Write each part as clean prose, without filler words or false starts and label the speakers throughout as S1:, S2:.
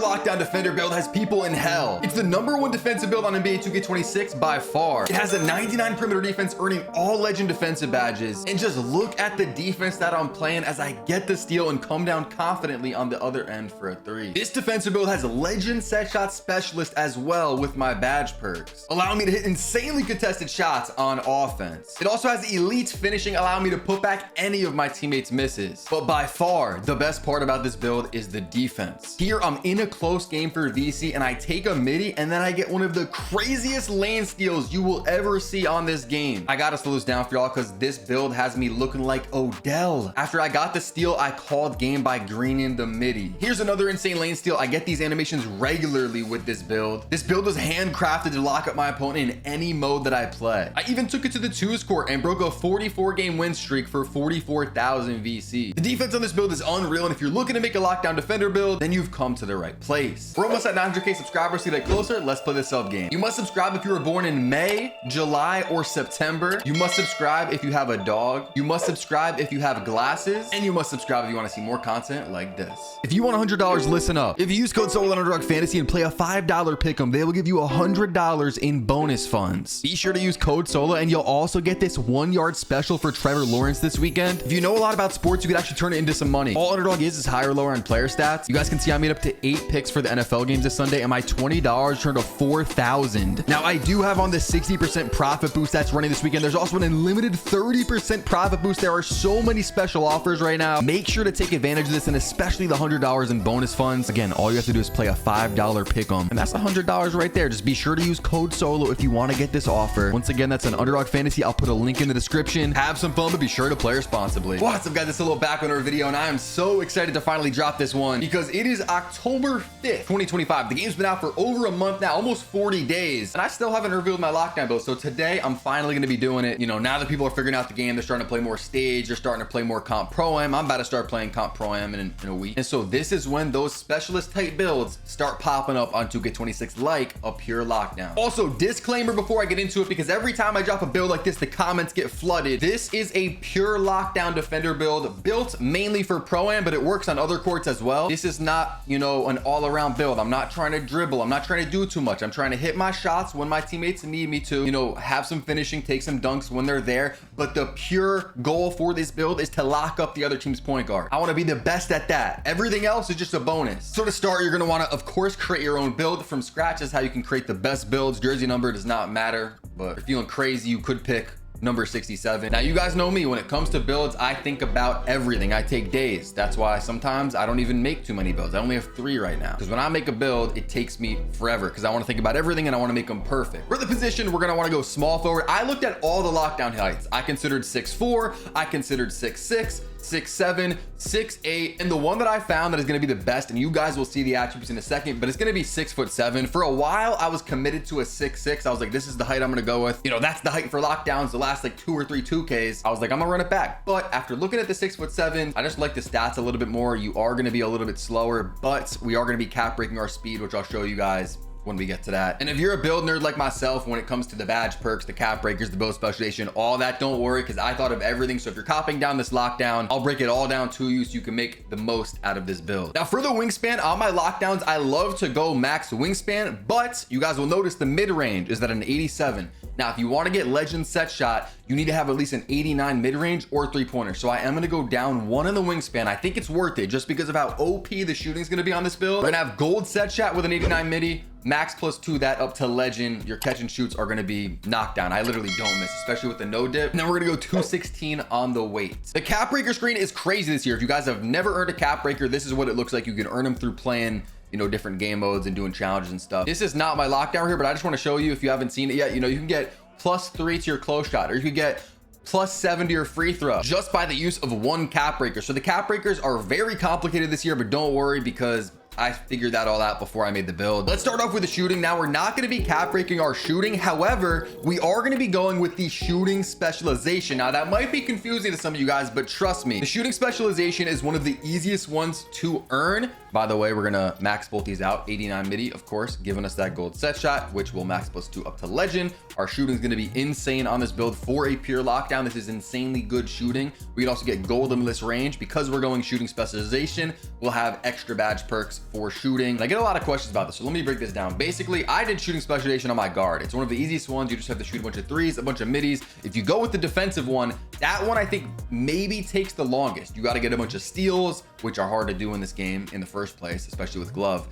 S1: lockdown defender build has people in hell. It's the #1 defensive build on NBA 2K26 by far. It has a 99 perimeter defense, earning all legend defensive badges. And just look at the defense that I'm playing as I get the steal and come down confidently on the other end for a 3. This defensive build has a legend set shot specialist as well with my badge perks, allowing me to hit insanely contested shots on offense. It also has elite finishing, allowing me to put back any of my teammates' misses. But by far, the best part about this build is the defense. Here, I'm in a close game for VC and I take a midi and then I get one of the craziest lane steals you will ever see on this game. I gotta slow this down for y'all because this build has me looking like Odell. After I got the steal, I called game by greening the midi. Here's another insane lane steal. I get these animations regularly with this build. This build was handcrafted to lock up my opponent in any mode that I play. I even took it to the 2s court and broke a 44 game win streak for 44,000 VC. The defense on this build is unreal, and if you're looking to make a lockdown defender build, then you've come to the right place. We're almost at 900K subscribers. To get closer, let's play this sub game. You must subscribe if you were born in May, July, or September. You must subscribe if you have a dog. You must subscribe if you have glasses, and you must subscribe if you want to see more content like this. If you want $100, listen up. If you use code SOLO on Underdog Fantasy and play a $5 pick'em, they will give you $100 in bonus funds. Be sure to use code SOLO, and you'll also get this 1 yard special for Trevor Lawrence this weekend. If you know a lot about sports, you could actually turn it into some money. All Underdog is higher or lower on player stats. You guys can see I made up to 8 picks for the NFL games this Sunday, and my $20 turned to 4,000. Now, I do have on the 60% profit boost that's running this weekend. There's also an unlimited 30% profit boost. There are so many special offers right now. Make sure to take advantage of this, and especially the $100 in bonus funds. Again, all you have to do is play a $5 pick'em, and that's $100 right there. Just be sure to use code SOLO if you want to get this offer. Once again, that's an Underdog Fantasy. I'll put a link in the description. Have some fun, but be sure to play responsibly. What's up, guys? It's a little back on our video, and I am so excited to finally drop this one because it is October 5th, 2025. The game's been out for over a month now, almost 40 days, and I still haven't revealed my lockdown build. So today, I'm finally going to be doing it. You know, now that people are figuring out the game, they're starting to play more stage, they're starting to play more comp pro-am. I'm about to start playing comp pro-am in a week. And so this is when those specialist type builds start popping up on 2K26 like a pure lockdown. Also, disclaimer before I get into it, because every time I drop a build like this, the comments get flooded. This is a pure lockdown defender build built mainly for pro-am, but it works on other courts as well. This is not, you know, an all-around build. I'm not trying to dribble. I'm not trying to do too much. I'm trying to hit my shots when my teammates need me to, you know, have some finishing, take some dunks when they're there. But the pure goal for this build is to lock up the other team's point guard. I want to be the best at that. Everything else is just a bonus. So to start, you're going to want to, of course, create your own build from scratch. That's how you can create the best builds. Jersey number does not matter, but if you're feeling crazy, you could pick number 67. Now, you guys know me. When it comes to builds, I think about everything. I take days. That's why sometimes I don't even make too many builds. I only have 3 right now, because when I make a build, it takes me forever because I want to think about everything and I want to make them perfect. For the position, we're going to want to go small forward. I looked at all the lockdown heights. I considered 6'4", I considered 6'6", 6'7", 6'8", and the one that I found that is going to be the best, and you guys will see the attributes in a second, but it's going to be 6'7". For a while, I was committed to a 6'6". I was like, this is the height I'm going to go with. You know, that's the height for lockdowns. The last like 2 or 3 2Ks, I was like, I'm gonna run it back. But after looking at the 6'7", I just like the stats a little bit more. You are going to be a little bit slower, but we are going to be cap breaking our speed, which I'll show you guys when we get to that. And if you're a build nerd like myself, when it comes to the badge perks, the cap breakers, the build specialization, all that, don't worry, because I thought of everything. So if you're copying down this lockdown, I'll break it all down to you so you can make the most out of this build. Now, for the wingspan on my lockdowns, I love to go max wingspan, but you guys will notice the mid-range is at an 87. Now, if you want to get legend set shot, you need to have at least an 89 mid-range or 3-pointer. So I am going to go down 1 in the wingspan. I think it's worth it just because of how OP the shooting is going to be on this build. We're going to have gold set shot with an 89 midi, max +2 that up to legend. Your catch and shoots are going to be knocked down. I literally don't miss, especially with the no dip. And then we're going to go 216 on the weight. The cap breaker screen is crazy this year. If you guys have never earned a cap breaker, this is what it looks like. You can earn them through playing, you know, different game modes and doing challenges and stuff. This is not my lockdown here, but I just want to show you, if you haven't seen it yet, you know, you can get +3 to your close shot, or you could get +7 to your free throw just by the use of 1 cap breaker. So the cap breakers are very complicated this year, but don't worry because I figured that all out before I made the build. Let's start off with the shooting. Now, we're not going to be cap breaking our shooting. However, we are going to be going with the shooting specialization. Now, that might be confusing to some of you guys, but trust me, the shooting specialization is one of the easiest ones to earn By the way, we're gonna max both these out. 89 midi, of course, giving us that gold set shot, which will max +2 up to legend. Our shooting is gonna be insane on this build for a pure lockdown. This is insanely good shooting. We can also get gold limitless range. Because we're going shooting specialization, we'll have extra badge perks for shooting. And I get a lot of questions about this, so let me break this down. Basically, I did shooting specialization on my guard. It's one of the easiest ones. You just have to shoot a bunch of threes, a bunch of middies. If you go with the defensive one, that one I think maybe takes the longest. You got to get a bunch of steals, which are hard to do in this game in the first place, especially with glove.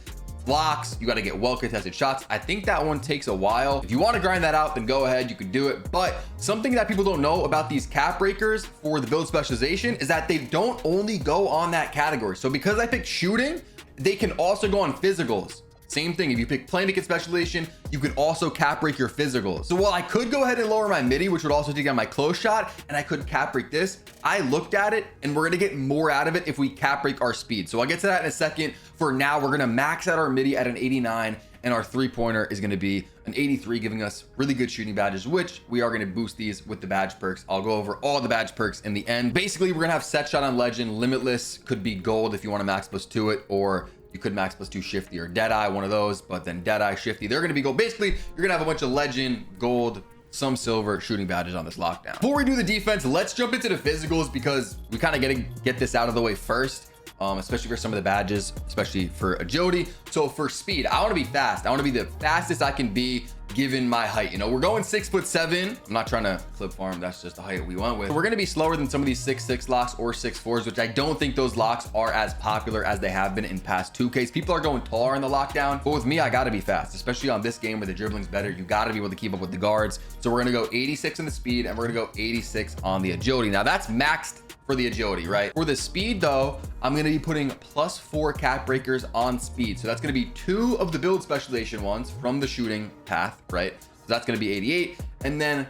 S1: Blocks, you got to get well contested shots. I think that one takes a while. If you want to grind that out, then go ahead, you can do it. But something that people don't know about these cap breakers for the build specialization is that they don't only go on that category. So because I picked shooting, they can also go on physicals. Same thing, if you pick playmaking specialization, you can also cap break your physicals. So while I could go ahead and lower my midi, which would also take down my close shot, and I could cap break this, I looked at it and we're gonna get more out of it if we cap break our speed. So I'll get to that in a second. For now, we're gonna max out our midi at an 89, and our 3-pointer is gonna be an 83, giving us really good shooting badges, which we are gonna boost these with the badge perks. I'll go over all the badge perks in the end. Basically, we're gonna have set shot on legend, limitless could be gold if you wanna max +2 it, or you could max +2 shifty or deadeye, one of those, but then deadeye, shifty, they're gonna be gold. Basically, you're gonna have a bunch of legend, gold, some silver shooting badges on this lockdown. Before we do the defense, let's jump into the physicals because we kind of get this out of the way first. Especially for some of the badges, especially for agility. So for speed, I want to be fast. I want to be the fastest I can be given my height. You know, we're going 6'7". I'm not trying to clip farm. That's just the height we went with. So we're going to be slower than some of these 6'6" locks or 6'4s, which I don't think those locks are as popular as they have been in past 2Ks. People are going taller in the lockdown, but with me, I got to be fast, especially on this game where the dribbling's better. You got to be able to keep up with the guards. So we're going to go 86 in the speed and we're going to go 86 on the agility. Now that's maxed for the agility, right? For the speed though, I'm gonna be putting +4 cap breakers on speed. So that's gonna be 2 of the build specialization ones from the shooting path, right? So that's gonna be 88. And then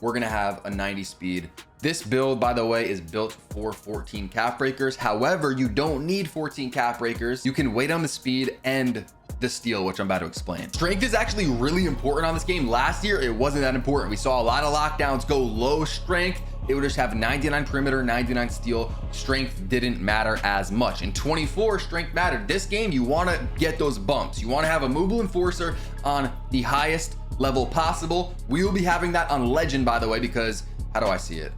S1: we're gonna have a 90 speed. This build, by the way, is built for 14 cap breakers. However, you don't need 14 cap breakers. You can wait on the speed and the steal, which I'm about to explain. Strength is actually really important on this game. Last year, it wasn't that important. We saw a lot of lockdowns go low strength. It would just have 99 perimeter, 99 steal. Strength didn't matter as much. In 24, strength mattered. This game, you want to get those bumps. You want to have a movable enforcer on the highest level possible. We will be having that on legend, by the way, because how do I see it?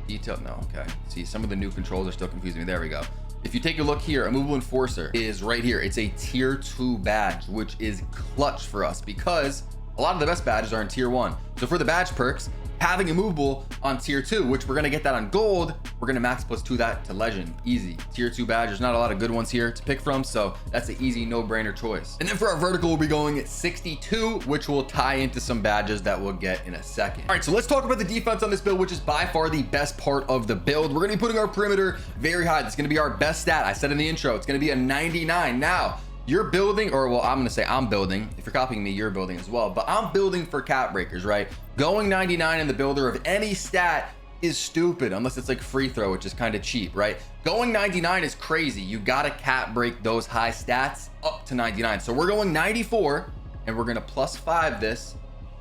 S1: Detail, no, okay. See, some of the new controls are still confusing me. There we go. If you take a look here, a movable enforcer is right here. It's a tier 2 badge, which is clutch for us because a lot of the best badges are in tier 1. So for the badge perks, having a movable on tier 2, which we're gonna get that on gold, we're gonna max +2 that to legend. Easy. Tier 2 badge, there's not a lot of good ones here to pick from, so that's an easy no-brainer choice. And then for our vertical, we'll be going 62, which will tie into some badges that we'll get in a second. All right, so let's talk about the defense on this build, which is by far the best part of the build. We're gonna be putting our perimeter very high. It's gonna be our best stat. I said in the intro, it's gonna be a 99. Now, you're building, or well, I'm gonna say I'm building. If you're copying me, you're building as well. But I'm building for cap breakers, right? Going 99 in the builder of any stat is stupid, unless it's like free throw, which is kind of cheap, right? Going 99 is crazy. You gotta cap break those high stats up to 99. So we're going 94, and we're gonna +5 this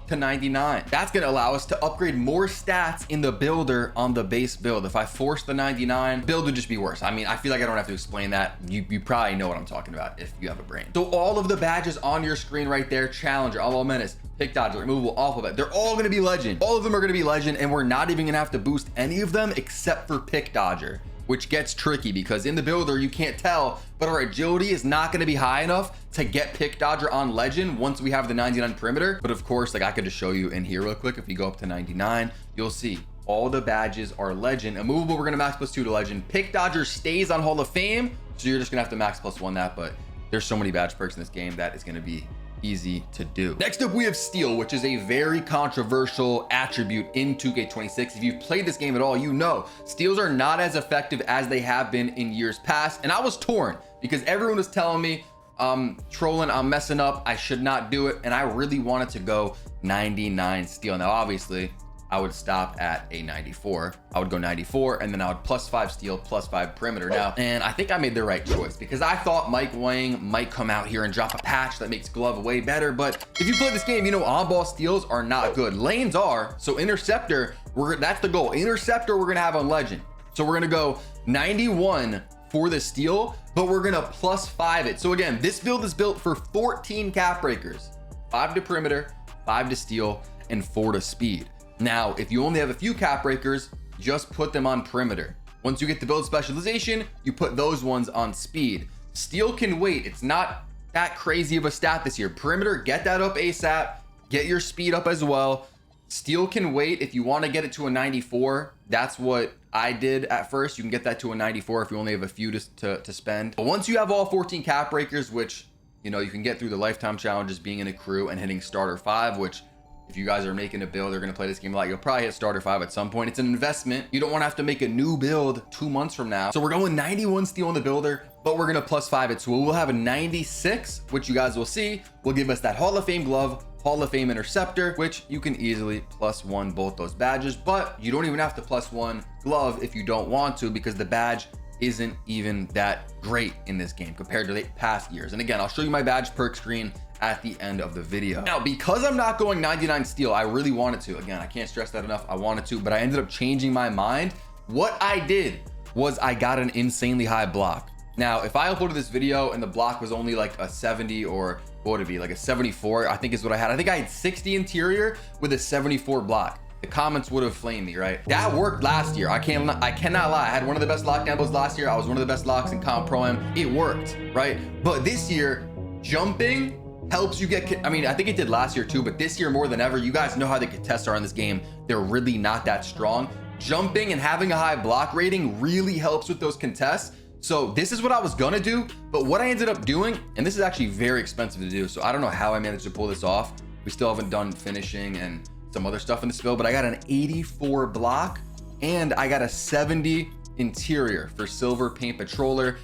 S1: to 99. That's gonna allow us to upgrade more stats in the builder on the base build. If I force the 99, build would just be worse. I mean, I feel like I don't have to explain that. You probably know what I'm talking about if you have a brain. So all of the badges on your screen right there, Challenger, All Menace, Pick Dodger, Removable, Alphabet, they're all gonna be legend. All of them are gonna be legend, and we're not even gonna have to boost any of them except for Pick Dodger, which gets tricky because in the builder, you can't tell, but our agility is not gonna be high enough to get Pick Dodger on legend once we have the 99 perimeter. But of course, like I could just show you in here real quick. If you go up to 99, you'll see all the badges are legend. Immovable, we're gonna max +2 to legend. Pick Dodger stays on Hall of Fame, so you're just gonna have to max +1 that, but there's so many badge perks in this game that is gonna be easy to do. Next up, we have Steal, which is a very controversial attribute in 2K26. If you've played this game at all, you know steals are not as effective as they have been in years past. And I was torn because everyone was telling me I'm trolling, I'm messing up, I should not do it. And I really wanted to go 99 steal. Now, obviously, I would stop at a 94. I would go 94, and then I would +5 steal, +5 perimeter now. And I think I made the right choice because I thought Mike Wang might come out here and drop a patch that makes glove way better. But if you play this game, you know on-ball steals are not good. Lanes are. So interceptor, that's the goal. Interceptor, we're gonna have on legend. So we're gonna go 91 for the steal, but we're gonna +5 it. So again, this build is built for 14 cap breakers, 5 to perimeter, 5 to steal, and 4 to speed. Now, if you only have a few cap breakers, just put them on perimeter. Once you get the build specialization, you put those ones on speed. Steal can wait. It's not that crazy of a stat this year. Perimeter, get that up ASAP. Get your speed up as well. Steal can wait. If you want to get it to a 94, that's what I did at first. You can get that to a 94 if you only have a few to spend. But once you have all 14 cap breakers, which, you know, you can get through the lifetime challenges, being in a crew and hitting starter 5, which if you guys are making a build, they're going to play this game a lot, you'll probably hit starter 5 at some point. It's an investment. You don't want to have to make a new build 2 months from now. So we're going 91 steal in the builder, but we're going to +5 it. So we'll have a 96, which you guys will see will give us that Hall of Fame glove, Hall of Fame interceptor, which you can easily +1 both those badges, but you don't even have to +1 glove if you don't want to, because the badge isn't even that great in this game compared to the past years. And again, I'll show you my badge perk screen at the end of the video. Now, because I'm not going 99 steal, I really wanted to. Again, I can't stress that enough. I wanted to, but I ended up changing my mind. What I did was I got an insanely high block. Now, if I uploaded this video and the block was only like a 70, or what would it be, like a 74, I think is what I had. I think I had 60 interior with a 74 block. The comments would have flamed me, right? That worked last year. I cannot lie. I had one of the best lockdown builds last year. I was one of the best locks in Comp Pro Am. It worked, right? But this year, jumping helps you get, I mean, I think it did last year too, but this year more than ever, you guys know how the contests are in this game. They're really not that strong. Jumping and having a high block rating really helps with those contests. So this is what I was gonna do, but what I ended up doing, and this is actually very expensive to do, so I don't know how I managed to pull this off. We still haven't done finishing and some other stuff in this build, but I got an 84 block and I got a 70 interior for silver paint patroller.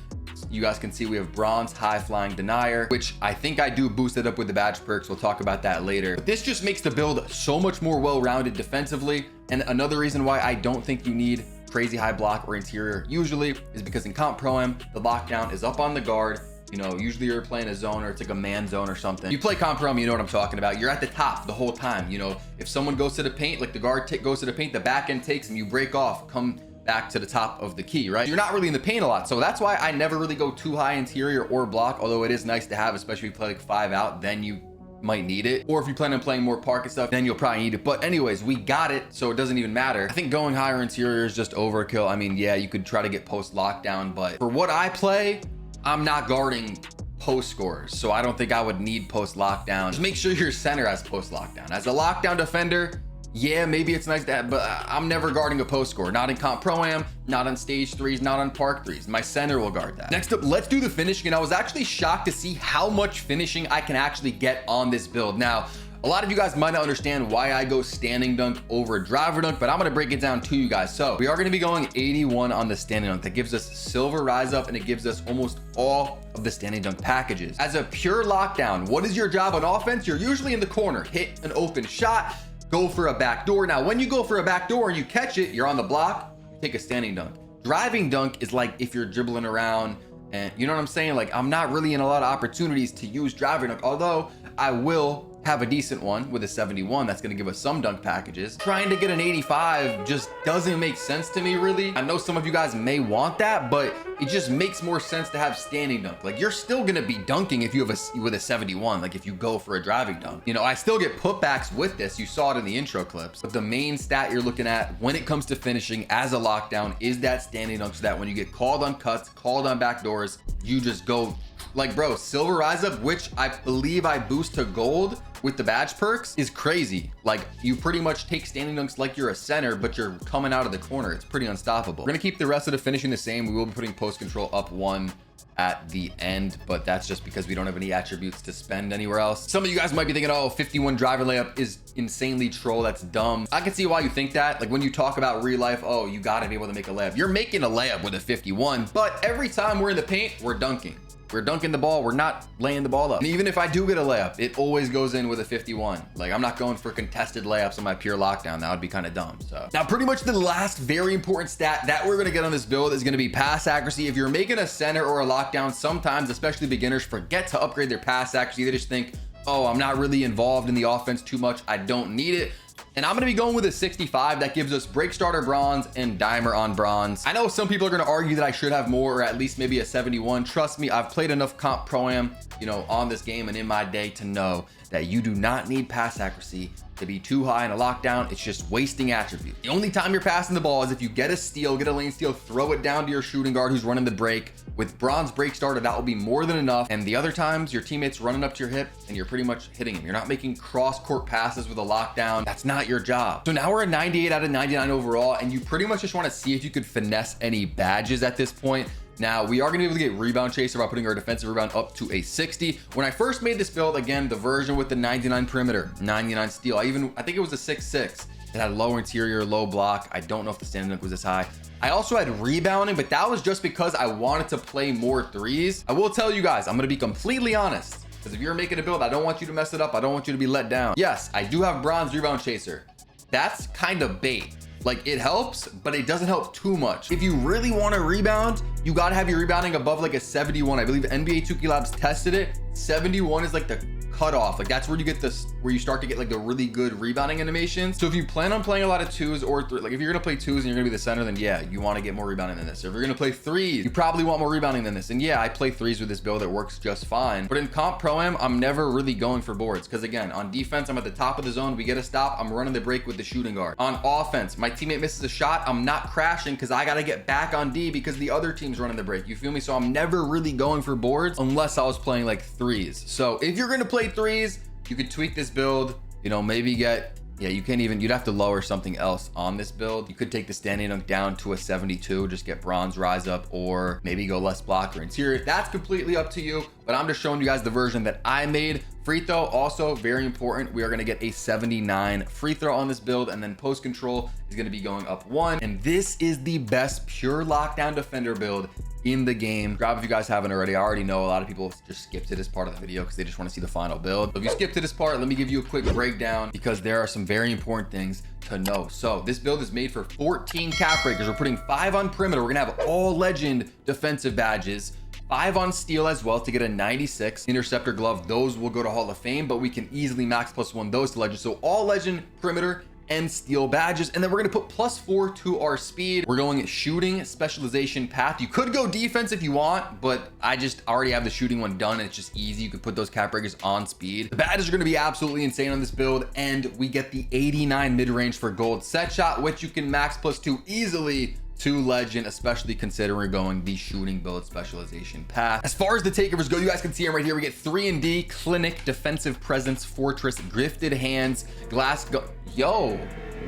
S1: You guys can see we have bronze high flying denier, which I think I do boost it up with the badge perks. We'll talk about that later. But this just makes the build so much more well-rounded defensively. And another reason why I don't think you need crazy high block or interior usually is because in Comp Pro Am, the lockdown is up on the guard. You know, usually you're playing a zone or it's like a man zone or something. You play Comp Pro Am, you know what I'm talking about. You're at the top the whole time. You know, if someone goes to the paint, like the guard goes to the paint, the back end takes and you break off, come back to the top of the key, right? You're not really in the paint a lot. So that's why I never really go too high interior or block, although it is nice to have, especially if you play like 5 out, then you might need it. Or if you plan on playing more park and stuff, then you'll probably need it. But anyways, we got it, so it doesn't even matter. I think going higher interior is just overkill. I mean, yeah, you could try to get post lockdown, but for what I play, I'm not guarding post scorers, so I don't think I would need post lockdown. Just make sure your center has post lockdown. As a lockdown defender, yeah, maybe it's nice to have, but I'm never guarding a post score. Not in Comp Pro Am, not on stage 3s, not on park 3s. My center will guard that. Next up, let's do the finishing. And I was actually shocked to see how much finishing I can actually get on this build. Now, a lot of you guys might not understand why I go standing dunk over driver dunk, but I'm gonna break it down to you guys. So we are gonna be going 81 on the standing dunk. That gives us silver rise up and it gives us almost all of the standing dunk packages. As a pure lockdown, what is your job on offense? You're usually in the corner, hit an open shot, go for a back door. Now, when you go for a back door and you catch it, you're on the block, you take a standing dunk. Driving dunk is like if you're dribbling around and you know what I'm saying? Like I'm not really in a lot of opportunities to use driving dunk, although I will have a decent one with a 71 that's going to give us some dunk packages. Trying to get an 85 just doesn't make sense to me, really. I know some of you guys may want that, but it just makes more sense to have standing dunk. Like you're still going to be dunking if you have with a 71, like if you go for a driving dunk. You know, I still get putbacks with this. You saw it in the intro clips, but the main stat you're looking at when it comes to finishing as a lockdown is that standing dunk, so that when you get called on cuts, called on back doors, you just go like, bro, silver rise up, which I believe I boost to gold with the badge perks, is crazy. Like you pretty much take standing dunks like you're a center, but you're coming out of the corner. It's pretty unstoppable. We're gonna keep the rest of the finishing the same. We will be putting post control up 1 at the end, but that's just because we don't have any attributes to spend anywhere else. Some of you guys might be thinking, oh, 51 driver layup is insanely troll. That's dumb. I can see why you think that. Like when you talk about real life, oh, you gotta be able to make a layup. You're making a layup with a 51, but every time we're in the paint, we're dunking. We're dunking the ball. We're not laying the ball up. And even if I do get a layup, it always goes in with a 51. Like I'm not going for contested layups on my pure lockdown. That would be kind of dumb. So now pretty much the last very important stat that we're going to get on this build is going to be pass accuracy. If you're making a center or a lockdown, sometimes, especially beginners, forget to upgrade their pass accuracy. They just think, oh, I'm not really involved in the offense too much. I don't need it. And I'm going to be going with a 65. That gives us break starter bronze and dimer on bronze. I know some people are going to argue that I should have more, or at least maybe a 71. Trust me, I've played enough comp pro-am, you know, on this game and in my day to know that you do not need pass accuracy to be too high in a lockdown. It's just wasting attribute. The only time you're passing the ball is if you get a steal, get a lane steal, throw it down to your shooting guard who's running the break. With bronze break starter, that will be more than enough. And the other times your teammates running up to your hip and you're pretty much hitting them. You're not making cross court passes with a lockdown. That's not your job. So now we're at 98 out of 99 overall, and you pretty much just want to see if you could finesse any badges at this point. Now, we are going to be able to get rebound chaser by putting our defensive rebound up to a 60. When I first made this build, again, the version with the 99 perimeter, 99 steal, I think it was a 6'6". It had low interior, low block. I don't know if the standing dunk was this high. I also had rebounding, but that was just because I wanted to play more threes. I will tell you guys, I'm going to be completely honest, because if you're making a build, I don't want you to mess it up. I don't want you to be let down. Yes, I do have bronze rebound chaser. That's kind of bait. Like, it helps, but it doesn't help too much. If you really want to rebound, you got to have your rebounding above like a 71. I believe NBA2K Labs tested it. 71 is like the cutoff. Like, that's where you get this, where you start to get like the really good rebounding animations. So if you plan on playing a lot of twos or like if you're gonna play twos and you're gonna be the center, then yeah, you want to get more rebounding than this. Or if you're gonna play threes, you probably want more rebounding than this. And yeah, I play threes with this build. It works just fine. But in comp pro-am, I'm never really going for boards, because again, on defense, I'm at the top of the zone. We get a stop, I'm running the break with the shooting guard. On offense, my teammate misses a shot, I'm not crashing because I got to get back on D because the other team's running the break. You feel me? So I'm never really going for boards unless I was playing like threes. So if you're gonna play threes, you could tweak this build, you know, maybe get, yeah, you can't even, you'd have to lower something else on this build. You could take the standing dunk down to a 72, just get bronze rise up, or maybe go less block or interior. That's completely up to you, but I'm just showing you guys the version that I made. Free throw, also very important. We are going to get a 79 free throw on this build, and then post control is going to be going up 1. And this is the best pure lockdown defender build in the game. Grab if you guys haven't already. I already know a lot of people just skip to this part of the video because they just want to see the final build. So if you skip to this part, let me give you a quick breakdown because there are some very important things to know. So this build is made for 14 cap breakers. We're putting 5 on perimeter. We're gonna have all legend defensive badges, 5 on steal as well to get a 96 interceptor glove. Those will go to Hall of Fame, but we can easily max +1 those to legend. So all legend perimeter and steal badges, and then we're going to put +4 to our speed. We're going shooting specialization path. You could go defense if you want, but I just already have the shooting one done and it's just easy. You could put those cap breakers on speed. The badges are going to be absolutely insane on this build, and we get the 89 mid-range for gold set shot, which you can max +2 easily to legend, especially considering going the shooting build specialization path. As far as the takeovers go, you guys can see them right here. We get 3&D, clinic, defensive presence, fortress, gifted hands, glass go. Yo,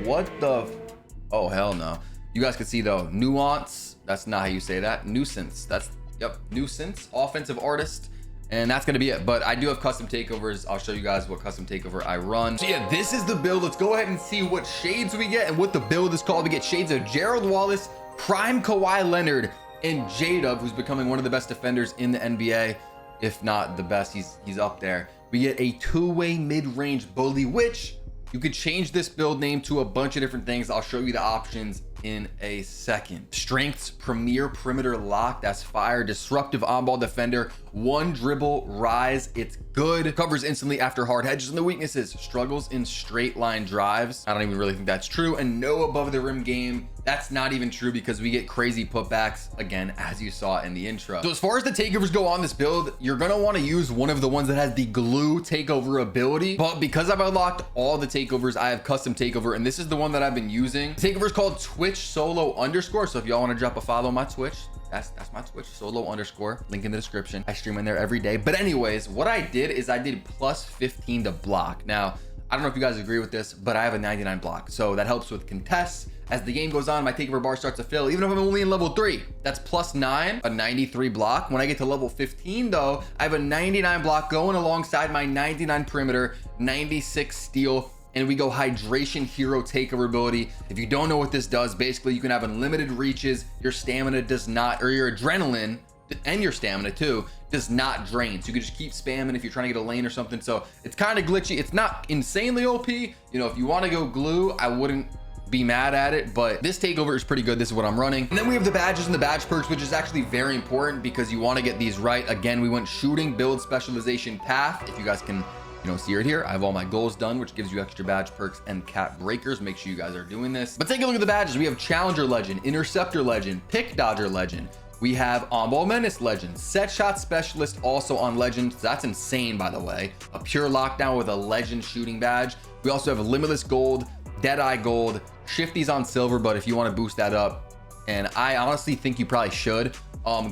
S1: what the? Oh, hell no. You guys can see though, nuance. That's not how you say that. Nuisance. That's, yep, nuisance, offensive artist. And that's gonna be it. But I do have custom takeovers. I'll show you guys what custom takeover I run. So yeah, this is the build. Let's go ahead and see what shades we get and what the build is called. We get shades of Gerald Wallace, prime Kawhi Leonard, and J-Dub, who's becoming one of the best defenders in the NBA, if not the best. He's up there. We get a two-way mid-range bully, which you could change this build name to a bunch of different things. I'll show you the options in a second. Strengths, premier perimeter lock, that's fire. Disruptive on-ball defender, one dribble rise, it's good. Covers instantly after hard hedges. And the weaknesses, struggles in straight line drives. I don't even really think that's true. And no above the rim game. That's not even true because we get crazy putbacks, again, as you saw in the intro. So as far as the takeovers go on this build, you're gonna wanna use one of the ones that has the glue takeover ability. But because I've unlocked all the takeovers, I have custom takeover, and this is the one that I've been using. The takeover is called Twitch Solo _. So if y'all wanna drop a follow on my Twitch, that's my Twitch, Solo _, link in the description. I stream in there every day. But anyways, what I did is I did +15 to block. Now, I don't know if you guys agree with this, but I have a 99 block. So that helps with contests. As the game goes on, my takeover bar starts to fill. Even if I'm only in level 3, that's +9, a 93 block. When I get to level 15 though, I have a 99 block going alongside my 99 perimeter, 96 steal, and we go hydration hero takeover ability. If you don't know what this does, basically you can have unlimited reaches. Your stamina does not, or your adrenaline and your stamina too, does not drain. So you can just keep spamming if you're trying to get a lane or something. So it's kind of glitchy. It's not insanely OP. You know, if you want to go glue, I wouldn't be mad at it, but this takeover is pretty good. This is what I'm running. And then we have the badges and the badge perks, which is actually very important because you want to get these right. Again, we went shooting build specialization path. If you guys can You don't see it here. I have all my goals done, which gives you extra badge perks and cap breakers. Make sure you guys are doing this. But take a look at the badges. We have Challenger Legend, Interceptor Legend, Pick Dodger Legend. We have On-Ball Menace Legend, Set Shot Specialist also on Legend. So that's insane, by the way. A Pure Lockdown with a Legend shooting badge. We also have Limitless Gold, Deadeye Gold, Shifties on Silver, but if you want to boost that up, and I honestly think you probably should.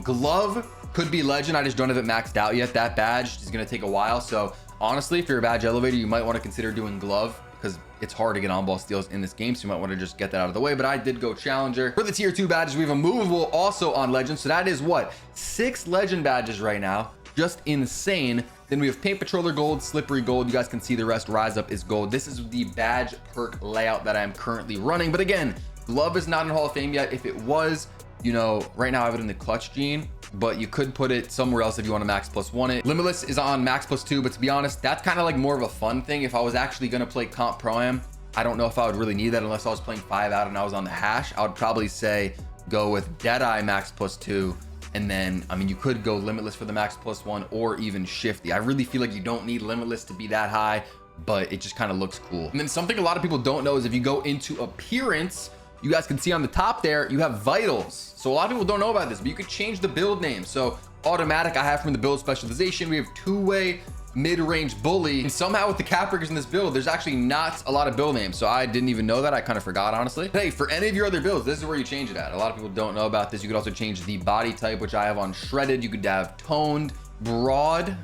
S1: Glove could be Legend. I just don't have it maxed out yet. That badge is going to take a while. So honestly, if you're a badge elevator, you might want to consider doing Glove, because it's hard to get on-ball steals in this game, so you might want to just get that out of the way. But I did go Challenger. For the tier 2 badges, we have a movable also on Legend, so that is what, 6 Legend badges right now. Just insane. Then we have Paint Patroller Gold, Slippery Gold. You guys can see the rest. Rise Up is gold. This is the badge perk layout that I'm currently running. But again, Glove is not in Hall of Fame yet. If it was, you know, right now I have it in the Clutch Gene, but you could put it somewhere else if you want to max +1 it. Limitless is on max +2, but to be honest, that's kind of like more of a fun thing. If I was actually going to play Comp Pro-Am, I don't know if I would really need that unless I was playing 5 out and I was on the hash. I would probably say go with Deadeye max +2. And then, I mean, you could go Limitless for the max +1 or even Shifty. I really feel like you don't need Limitless to be that high, but it just kind of looks cool. And then something a lot of people don't know is if you go into Appearance, you guys can see on the top there, you have Vitals. So a lot of people don't know about this, but you could change the build name. So Automatic, I have from the build specialization, we have Two-Way, Mid-Range Bully. And somehow with the cap breakers in this build, there's actually not a lot of build names. So I didn't even know that. I kind of forgot, honestly. Hey, for any of your other builds, this is where you change it at. A lot of people don't know about this. You could also change the body type, which I have on Shredded. You could have Toned, Broad.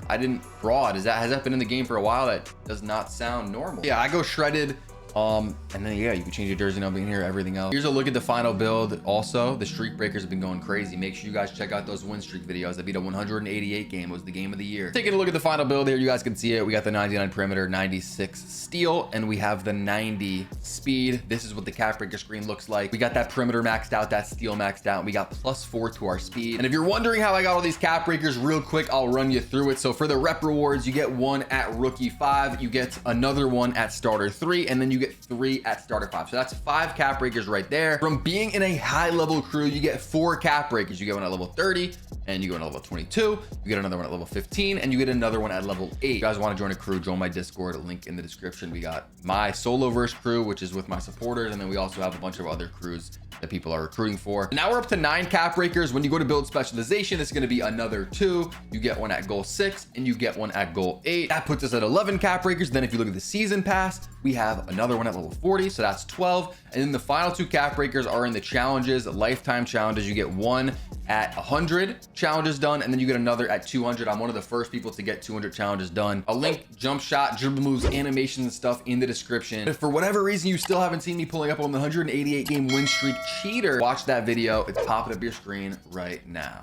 S1: Broad, has that been in the game for a while? That does not sound normal. Yeah, I go Shredded. And then yeah, you can change your jersey number in here, everything else. Here's a look at the final build. Also, the streak breakers have been going crazy. Make sure you guys check out those win streak videos. I beat a 188 game. It was the game of the year. Taking a look at the final build here, you guys can see it. We got the 99 perimeter, 96 steal, and we have the 90 speed. This is what the cap breaker screen looks like. We got that perimeter maxed out, that steal maxed out, and we got +4 to our speed. And if you're wondering how I got all these cap breakers, real quick, I'll run you through it. So for the rep rewards, you get 1 at rookie 5, you get another 1 at starter 3, and then you get 3 at starter 5. So that's 5 cap breakers right there. From being in a high level crew, you get 4 cap breakers. You get one at level 30, and you go at level 22. You get another one at level 15, and you get another one at level 8. If you guys want to join a crew, join my Discord, a link in the description. We got my solo verse crew, which is with my supporters, and then we also have a bunch of other crews that people are recruiting for. Now we're up to 9 cap breakers. When you go to build specialization, it's going to be another 2. You get one at goal 6, and you get one at goal 8. That puts us at 11 cap breakers. Then if you look at the season pass, we have another one at level 40, so that's 12. And then the final 2 cap breakers are in the challenges, lifetime challenges. You get one at 100 challenges done, and then you get another at 200. I'm one of the first people to get 200 challenges done. I'll link jump shot, dribble moves, animations, and stuff in the description. If for whatever reason you still haven't seen me pulling up on the 188 game win streak cheater, watch that video. It's popping up your screen right now.